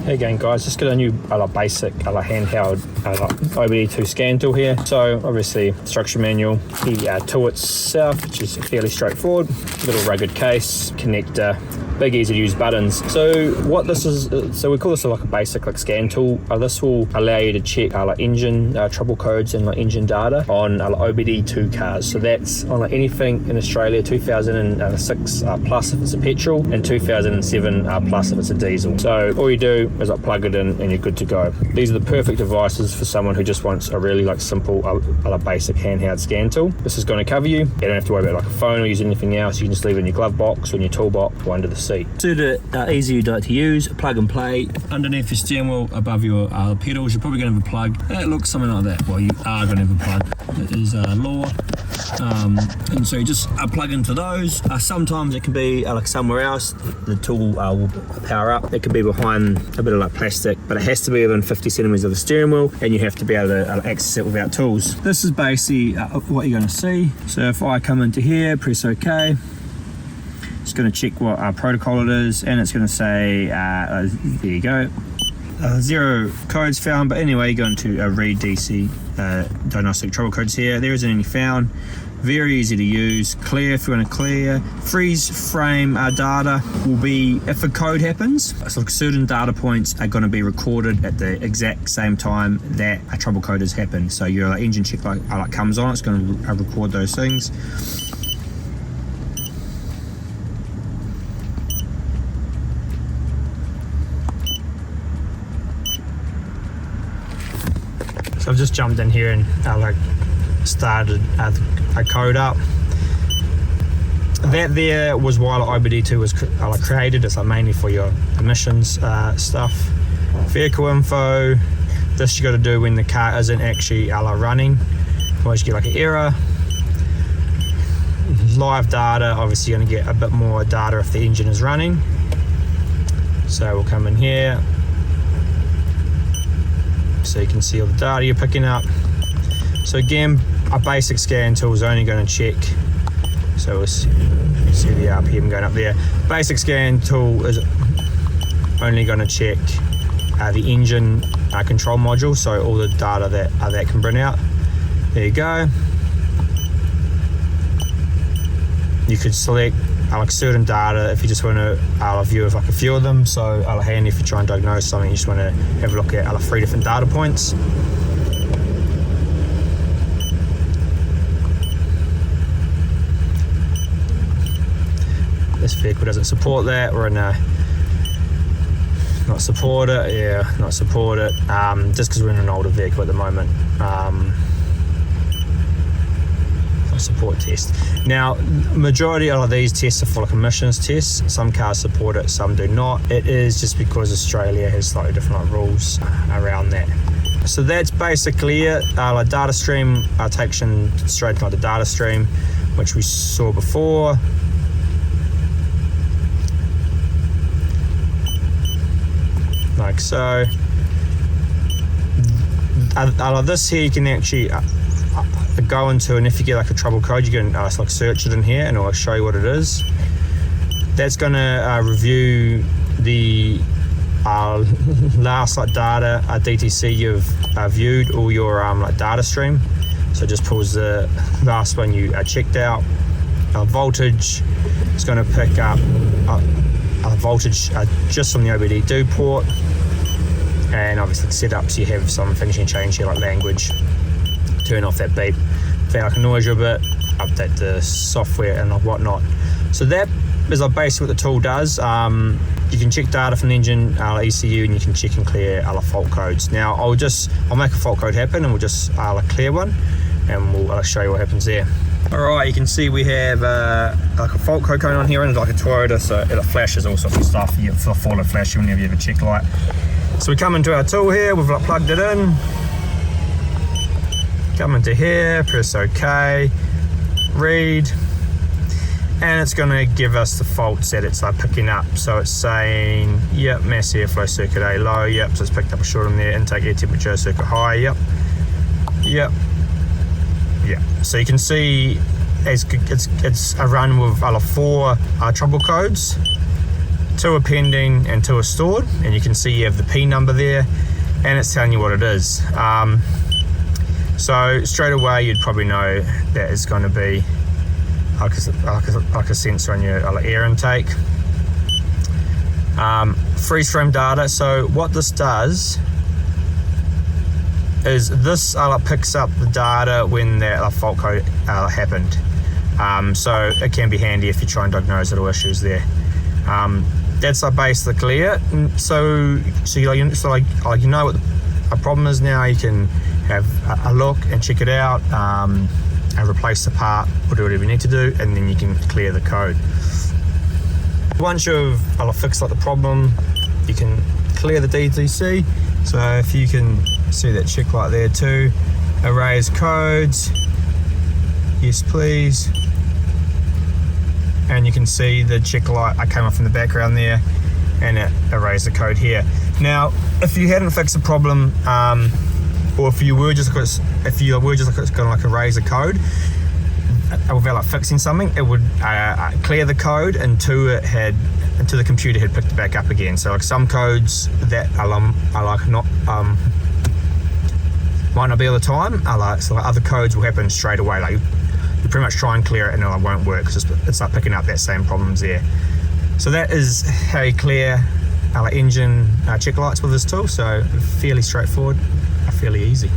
Hey again guys, just got a new basic handheld OBD2 scan tool here. So obviously instruction manual, the tool itself, which is fairly straightforward, little rugged case, connector, big easy to use buttons. So what this is, so we call this a basic scan tool. This will allow you to check engine trouble codes and engine data on OBD2 cars. So that's on anything in Australia 2006 plus if it's a petrol, and 2007 plus if it's a diesel. So all you do is plug it in and you're good to go. These are the perfect devices for someone who just wants a really simple basic handheld scan tool. This is going to cover you. You don't have to worry about a phone or use anything else. You can just leave it in your glove box or in your toolbox or under the seat. Super easy to use, plug and play. Underneath your steering wheel, above your pedals, you're probably going to have a plug. It looks something like that. Well, you are going to have a plug. It is law. And so you just plug into those. Sometimes it can be somewhere else. The tool will power up. It could be behind a bit of plastic, but it has to be within 50 centimeters of the steering wheel, and you have to be able to access it without tools. This is basically what you're going to see. So if I come into here, press OK, it's going to check what protocol it is, and it's going to say, there you go, 0 codes found. But anyway, you go into read DC diagnostic trouble codes here. There isn't any found. Very easy to use. Clear if you want to clear. Freeze frame data will be if a code happens. So certain data points are going to be recorded at the exact same time that a trouble code has happened. So your engine check comes on, it's going to record those things. So I've just jumped in here and started a code up. That there was while OBD2 was created. It's mainly for your emissions stuff. Vehicle info. This you got to do when the car isn't actually running. Otherwise you get an error. Live data. Obviously you're going to get a bit more data if the engine is running. So we'll come in here. So you can see all the data you're picking up. So again, a basic scan tool is only going to check, so we'll see the RPM going up there. Basic scan tool is only going to check the engine control module, so all the data that can bring out. There you go. You could select certain data if you just want to view a few of them. So handy if you try and diagnose something, you just want to have a look at 3 different data points. This vehicle doesn't support that. We're in a not support it. Yeah, not support it. Just because we're in an older vehicle at the moment. Support test. Now, majority of these tests are for emissions tests. Some cars support it, some do not. It is just because Australia has slightly different rules around that. So that's basically it. Data stream takes you straight to the data stream, which we saw before. Like so. This here you can actually go into, and if you get a trouble code, you can search it in here and it'll show you what it is. That's going to review the last data DTC you've viewed, all your data stream. So just pulls the last one you checked out. Voltage, it's going to pick up voltage just from the OBD2 port, and obviously setups you have some finishing change here language. Turn off that beep, that annoys you a bit, update the software and whatnot. So that is basically what the tool does. You can check data from the engine ECU, and you can check and clear fault codes. Now I'll make a fault code happen, and we'll just clear one, and we'll show you what happens there. Alright, you can see we have a fault code going on here, and it's a Toyota, so it flashes all sorts of stuff. You have a forward flash whenever you have a check light. So we come into our tool here, we've plugged it in. Come into here, press OK, read, and it's going to give us the faults that it's picking up. So it's saying, yep, mass airflow circuit A low, yep, so it's picked up a short on there, intake air temperature circuit high, yep. So you can see it's a run with 4 trouble codes. 2 are pending and 2 are stored, and you can see you have the P number there, and it's telling you what it is. So straight away you'd probably know that it's going to be like a sensor on your air intake. Freeze frame data. So what this does is this picks up the data when that fault code happened. So it can be handy if you try and diagnose little issues there. That's basically it. So you know what the problem is now. You can have a look and check it out, and replace the part, or do whatever you need to do, and then you can clear the code. Once you've fixed the problem, you can clear the DTC. So if you can see that check light there too, erase codes, yes please, and you can see the check light came off in the background there, and it erased the code here. Now, if you hadn't fixed the problem, or if you were just going to erase a code without fixing something, it would clear the code until the computer had picked it back up again. So some codes that might not be all the time. So other codes will happen straight away. You pretty much try and clear it and it won't work because it's not picking up that same problems there. So that is how you clear engine check lights with this tool. So fairly straightforward, fairly easy.